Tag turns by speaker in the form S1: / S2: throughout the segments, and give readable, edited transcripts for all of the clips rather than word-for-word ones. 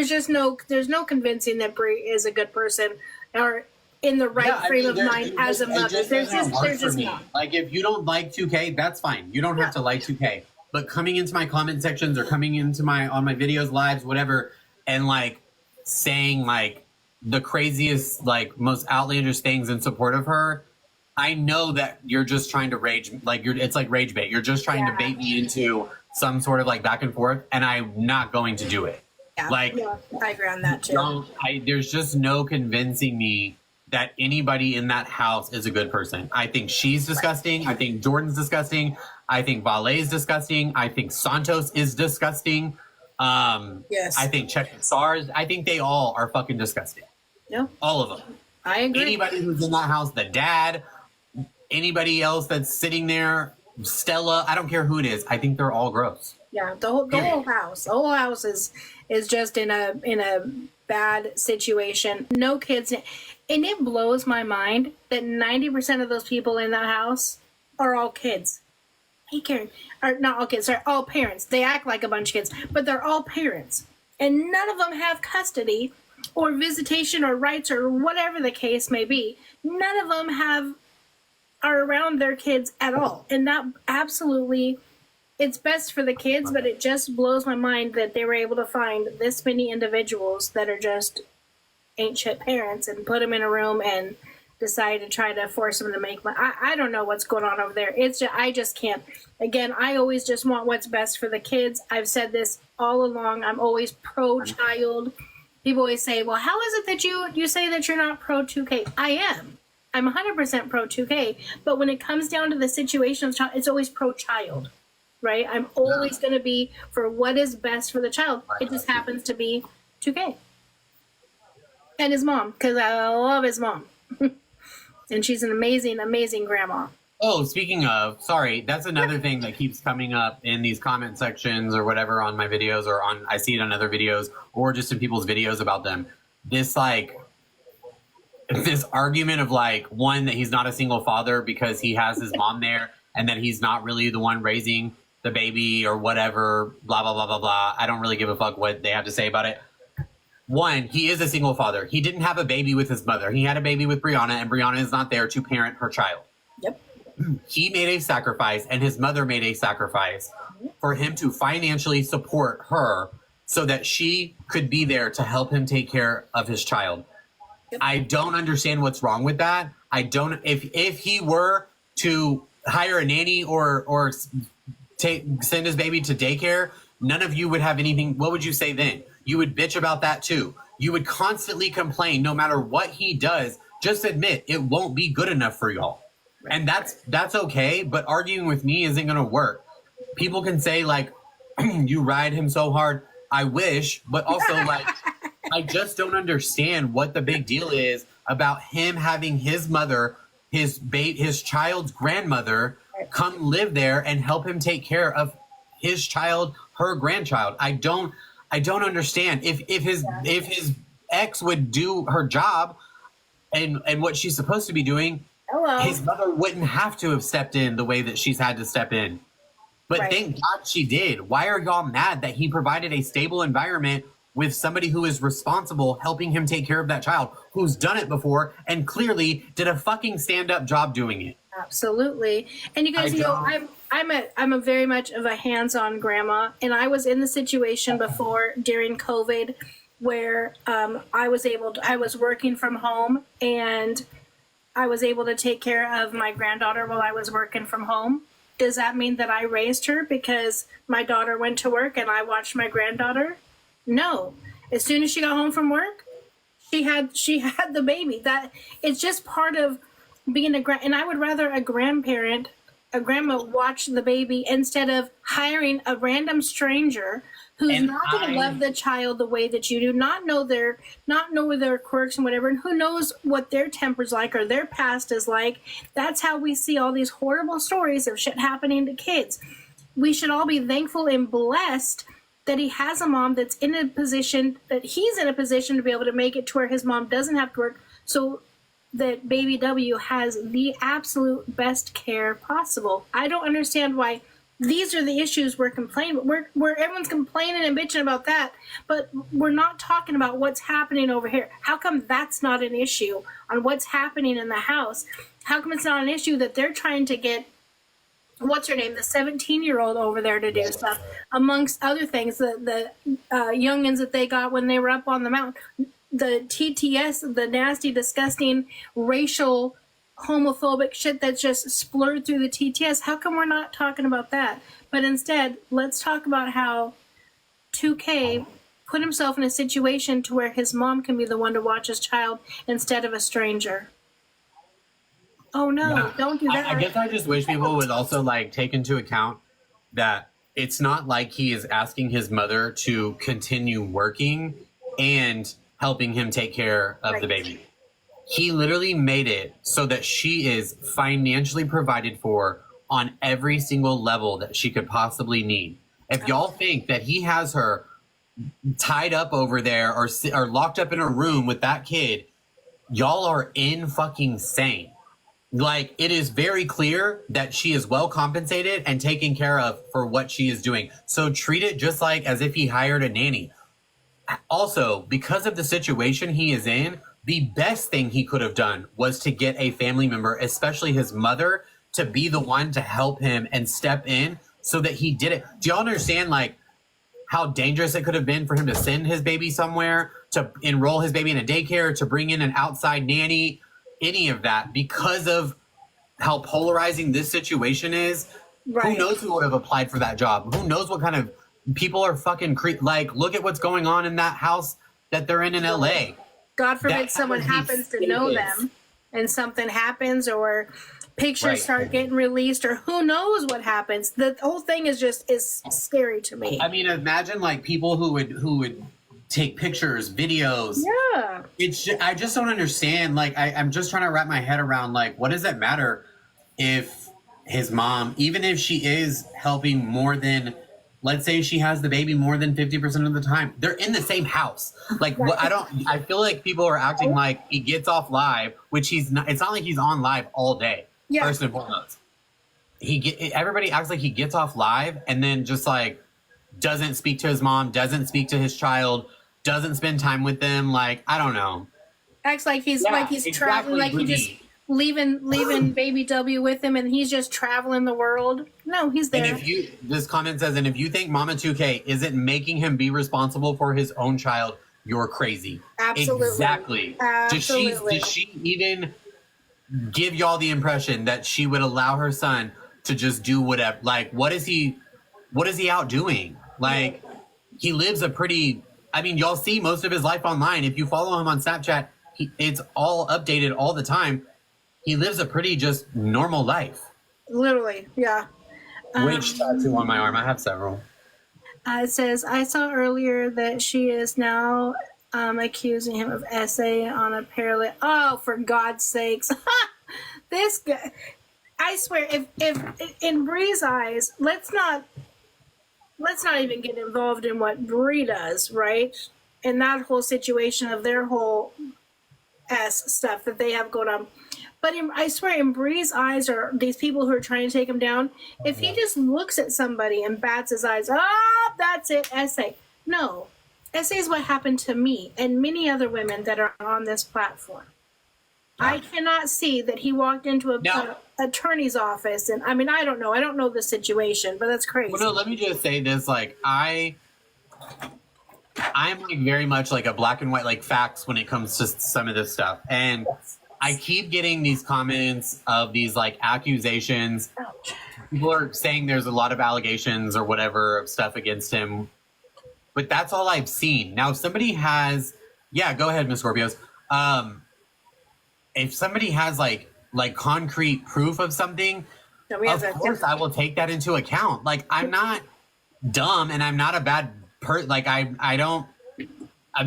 S1: there's no convincing that Brie is a good person or in the right frame of mind as a mother. There's just not.
S2: Like, if you don't like 2K, that's fine. You don't have to like 2K. But coming into my comment sections or coming into on my videos, lives, whatever, and like saying like the craziest, like most outlandish things in support of her, I know that you're just trying to rage. Like it's like rage bait. You're just trying to bait me into some sort of like back and forth, and I'm not going to do it.
S1: Yeah. Like, I agree on that too.
S2: There's just no convincing me that anybody in that house is a good person. I think she's disgusting. I think Jordan's disgusting. I think Valet's disgusting. I think Santos is disgusting.
S1: Yes.
S2: I think Check SARS. I think they all are fucking disgusting.
S1: Yeah.
S2: All of them.
S1: I agree.
S2: Anybody who's in that house, the dad, anybody else that's sitting there, Stella, I don't care who it is. I think they're all gross.
S1: Yeah, the whole house. The whole house is just in a bad situation. No kids. And it blows my mind that 90% of those people in that house are all kids. Hey, Karen. Or not all kids, sorry, all parents. They act like a bunch of kids, but they're all parents. And none of them have custody or visitation or rights or whatever the case may be. None of them are around their kids at all. And that absolutely, it's best for the kids, but it just blows my mind that they were able to find this many individuals that are just ain't shit parents and put them in a room and decide to try to force them to make money. I don't know what's going on over there. It's just, I just can't. Again, I always just want what's best for the kids. I've said this all along. I'm always pro-child. People always say, well, how is it that you say that you're not pro-2K? I am. I'm 100% pro-2K. But when it comes down to the situation of child, it's always pro-child, right? I'm always going to be for what is best for the child. It just happens to be 2K. And his mom, because I love his mom. And she's an amazing, amazing grandma.
S2: Oh, speaking of, sorry, that's another thing that keeps coming up in these comment sections or whatever on my videos, or I see it on other videos or just in people's videos about them. This argument of like, one, that he's not a single father because he has his mom there and that he's not really the one raising the baby or whatever, blah, blah, blah, blah, blah. I don't really give a fuck what they have to say about it. One, he is a single father. He didn't have a baby with his mother. He had a baby with Brianna, and Brianna is not there to parent her child.
S1: Yep.
S2: He made a sacrifice, and his mother made a sacrifice for him to financially support her so that she could be there to help him take care of his child. Yep. I don't understand what's wrong with that. I don't. If he were to hire a nanny or send his baby to daycare, none of you would have anything. What would you say then? You would bitch about that too. You would constantly complain no matter what he does. Just admit it won't be good enough for y'all. Right. And that's okay, but arguing with me isn't going to work. People can say like, you ride him so hard. I wish, but also like, I just don't understand what the big deal is about him having his mother, his child's grandmother come live there and help him take care of his child, her grandchild. I don't understand. If his ex would do her job and what she's supposed to be doing, his mother wouldn't have to have stepped in the way that she's had to step in. But thank God she did. Why are y'all mad that he provided a stable environment with somebody who is responsible helping him take care of that child, who's done it before and clearly did a fucking stand-up job doing it?
S1: Absolutely. And you guys, I'm a very much of a hands-on grandma, and I was in the situation before during COVID where I was working from home, and I was able to take care of my granddaughter while I was working from home. Does that mean that I raised her because my daughter went to work and I watched my granddaughter? No. As soon as she got home from work, she had the baby. That it's just part of being and I would rather a grandma watch the baby instead of hiring a random stranger who's not going to love the child the way that you do, not know their quirks and whatever, and who knows what their temper's like or their past is like. That's how we see all these horrible stories of shit happening to kids. We should all be thankful and blessed that he has a mom that's in a position, that he's in a position to be able to make it to where his mom doesn't have to work, so that baby W has the absolute best care possible. I don't understand why these are the issues we're complaining. We're everyone's complaining and bitching about that, but we're not talking about what's happening over here. How come that's not an issue on what's happening in the house? How come it's not an issue that they're trying to get, what's her name, the 17-year-old over there to do stuff, amongst other things, the youngins that they got when they were up on the mountain, the TTS, the nasty, disgusting, racial, homophobic shit that's just splurred through the TTS. How come we're not talking about that? But instead, let's talk about how 2K put himself in a situation to where his mom can be the one to watch his child instead of a stranger. Oh no, yeah. Don't do that.
S2: I guess I just wish people would also like take into account that it's not like he is asking his mother to continue working and helping him take care of the baby. He literally made it so that she is financially provided for on every single level that she could possibly need. If y'all think that he has her tied up over there or locked up in a room with that kid, y'all are in fucking sane. Like, it is very clear that she is well compensated and taken care of for what she is doing. So treat it just like as if he hired a nanny. Also, because of the situation he is in, the best thing he could have done was to get a family member, especially his mother, to be the one to help him and step in so that he did it. Do y'all understand, like, how dangerous it could have been for him to send his baby somewhere, to enroll his baby in a daycare, to bring in an outside nanny, any of that, because of how polarizing this situation is? Right. Who knows who would have applied for that job? Who knows what kind of people are fucking like, look at what's going on in that house that they're in LA. God
S1: forbid someone happens to know them and something happens, or pictures start getting released, or who knows what happens. The whole thing is scary to me.
S2: I mean, imagine like people who would take pictures, videos.
S1: Yeah.
S2: I just don't understand. Like, I'm just trying to wrap my head around, like, what does it matter if his mom, even if she is helping more than, let's say she has the baby more than 50% of the time, they're in the same house. Like, I feel like people are acting like he gets off live, which he's not. It's not like he's on live all day. Yeah. First and foremost, everybody acts like he gets off live and then just like doesn't speak to his mom, doesn't speak to his child, doesn't spend time with them. Like, I don't know.
S1: Acts like he's traveling, like he just leaving baby W with him, and he's just traveling the world. No, he's there.
S2: And this comment says, and if you think Mama 2K isn't making him be responsible for his own child, you're crazy.
S1: Absolutely.
S2: Exactly.
S1: Absolutely.
S2: Does she even give y'all the impression that she would allow her son to just do whatever? Like, what is he out doing? Like, he lives a pretty, I mean, y'all see most of his life online. If you follow him on Snapchat, it's all updated all the time. He lives a pretty just normal life.
S1: Literally, yeah.
S2: Which tattoo on my arm? I have several.
S1: It says, I saw earlier that she is now accusing him of essay on a parallel. Oh, for God's sakes. This guy, I swear, if in Bree's eyes, let's not even get involved in what Bree does, right? And that whole situation of their whole stuff that they have going on. But I swear, in Bree's eyes, or these people who are trying to take him down, if he just looks at somebody and bats his eyes, that's it, essay. No. Essay is what happened to me and many other women that are on this platform. I cannot see that he walked into an attorney's office, and I mean, I don't know. I don't know the situation, but that's crazy.
S2: Well, no, let me just say this. Like, I'm like very much like a black and white, like, facts when it comes to some of this stuff. And I keep getting these comments of these like accusations.
S1: Ouch.
S2: People are saying there's a lot of allegations or whatever of stuff against him, but that's all I've seen. Now, if somebody has, go ahead, Miss Scorpios. If somebody has like concrete proof of something, of course I will take that into account. Like, I'm not dumb and I'm not a bad person. Like, I'm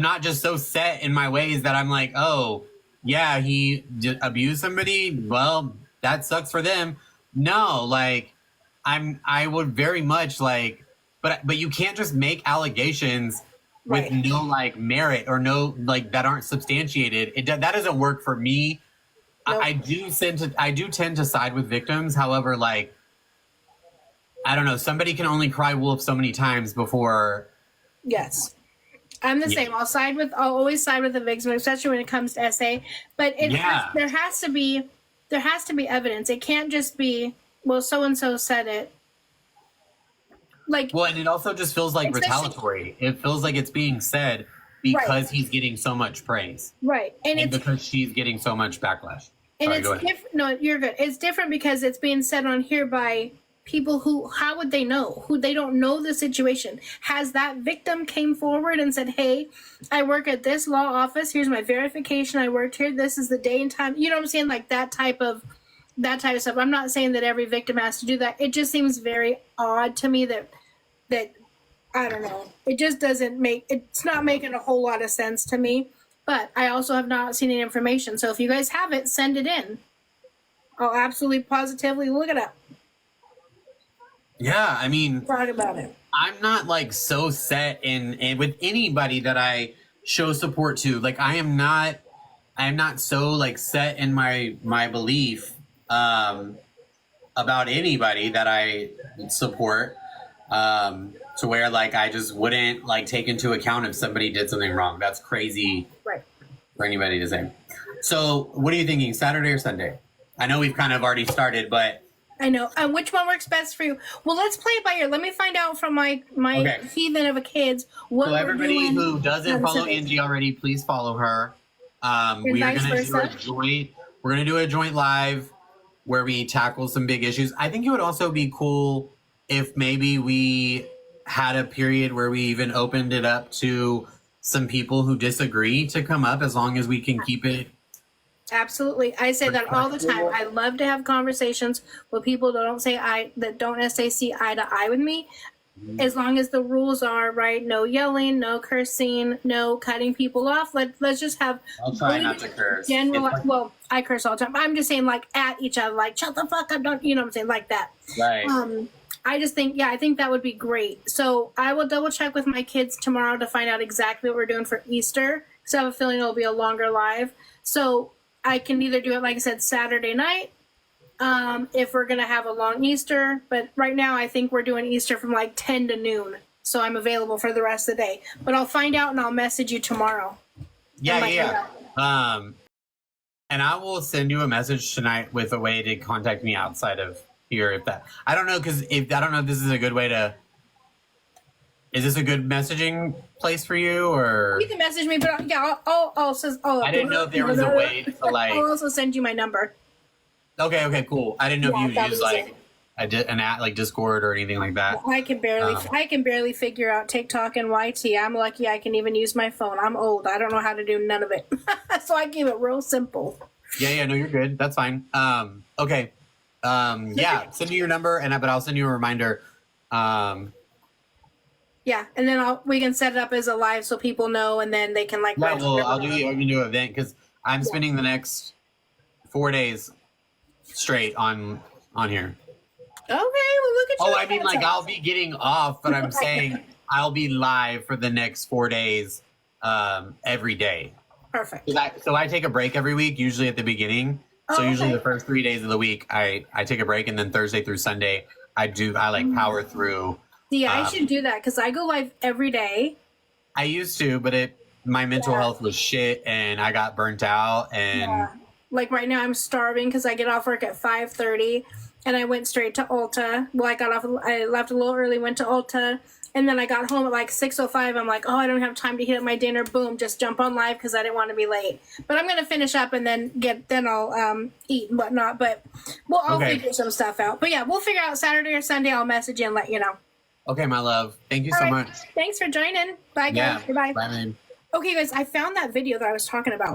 S2: not just so set in my ways that I'm like, oh, yeah, he abused somebody. Well, that sucks for them. No, like, I would very much like, but you can't just make allegations with no like merit or no like that aren't substantiated. That doesn't work for me. Nope. I do tend to side with victims. However, like, I don't know. Somebody can only cry wolf so many times before.
S1: Yes. I'm the same. I'll always side with the victim, especially when it comes to SA. But there has to be evidence. It can't just be, well, so and so said it. Like,
S2: well, and it also just feels like retaliatory. It feels like it's being said because he's getting so much praise,
S1: right? And
S2: because she's getting so much backlash.
S1: And it's different. No, you're good. It's different because it's being said on here by people who, how would they know? Who they don't know the situation. Has that victim came forward and said, hey, I work at this law office. Here's my verification. I worked here. This is the day and time. You know what I'm saying? Like that type of stuff. I'm not saying that every victim has to do that. It just seems very odd to me that I don't know. It just it's not making a whole lot of sense to me. But I also have not seen any information. So if you guys have it, send it in. I'll absolutely positively look it up.
S2: Yeah, I mean,
S1: talk about it.
S2: I'm not like so set in with anybody that I show support to. Like I'm not so like set in my belief about anybody that I support to where like I just wouldn't like take into account if somebody did something wrong. That's crazy,
S1: right,
S2: for anybody to say. So what are you thinking, Saturday or Sunday? I know we've kind of already started, but
S1: I know. And which one works best for you? Well, let's play it by ear. Let me find out from my heathen of a kids what
S2: so everybody who doesn't follow Angie already, please follow her. We are going to do a joint. We're going to do a joint live where we tackle some big issues. I think it would also be cool if maybe we had a period where we even opened it up to some people who disagree to come up, as long as we can keep it.
S1: Absolutely. I say that all the time. I love to have conversations with people that don't necessarily see eye to eye with me. As long as the rules are right, no yelling, no cursing, no cutting people off. Let's just have.
S2: I'll try not to curse.
S1: Well, I curse all the time. I'm just saying, like, at each other, like, shut the fuck up, don't, you know what I'm saying, like that.
S2: Right.
S1: I just think, I think that would be great. So I will double check with my kids tomorrow to find out exactly what we're doing for Easter, because I have a feeling it'll be a longer live. So I can either do it, like I said, Saturday night, if we're going to have a long Easter. But right now, I think we're doing Easter from like 10 to noon. So I'm available for the rest of the day. But I'll find out and I'll message you tomorrow.
S2: Yeah. And I will send you a message tonight with a way to contact me outside of here. I don't know, because I don't know if this is a good way to. Is this a good messaging place for you, or
S1: you can message me? But yeah, I'll
S2: I didn't know if there was a way to like.
S1: I'll also send you my number.
S2: Okay, cool. I didn't know if you use like an app like Discord or anything like that.
S1: I can barely figure out TikTok and YT. I'm lucky I can even use my phone. I'm old. I don't know how to do none of it, so I keep it real simple.
S2: Yeah. No, you're good. That's fine. Okay. Yeah. Send me your number, but I'll send you a reminder.
S1: Yeah, and then we can set it up as a live so people know, and then they can like.
S2: Yeah, well, I can do an event because I'm spending the next 4 days straight on here.
S1: Okay, well, look at you.
S2: Oh, I mean, like I'll be getting off, but I'm saying I'll be live for the next 4 days, every day.
S1: Perfect.
S2: So I take a break every week, usually at the beginning. So usually the first 3 days of the week, I take a break, and then Thursday through Sunday, I power through.
S1: Yeah, I should do that because I go live every day.
S2: I used to, but my mental health was shit, and I got burnt out. And
S1: like right now, I'm starving because I get off work at 5:30, and I went straight to Ulta. Well, I left a little early, went to Ulta, and then I got home at like 6:05. I'm like, I don't have time to heat up my dinner. Boom, just jump on live because I didn't want to be late. But I'm gonna finish up and then I'll eat and whatnot. But I'll figure some stuff out. But yeah, we'll figure out Saturday or Sunday. I'll message you and let you know.
S2: Okay, my love. Thank you so much.
S1: Thanks for joining. Bye, guys.
S2: Yeah.
S1: Goodbye.
S2: Bye, man.
S1: Okay, guys, I found that video that I was talking about.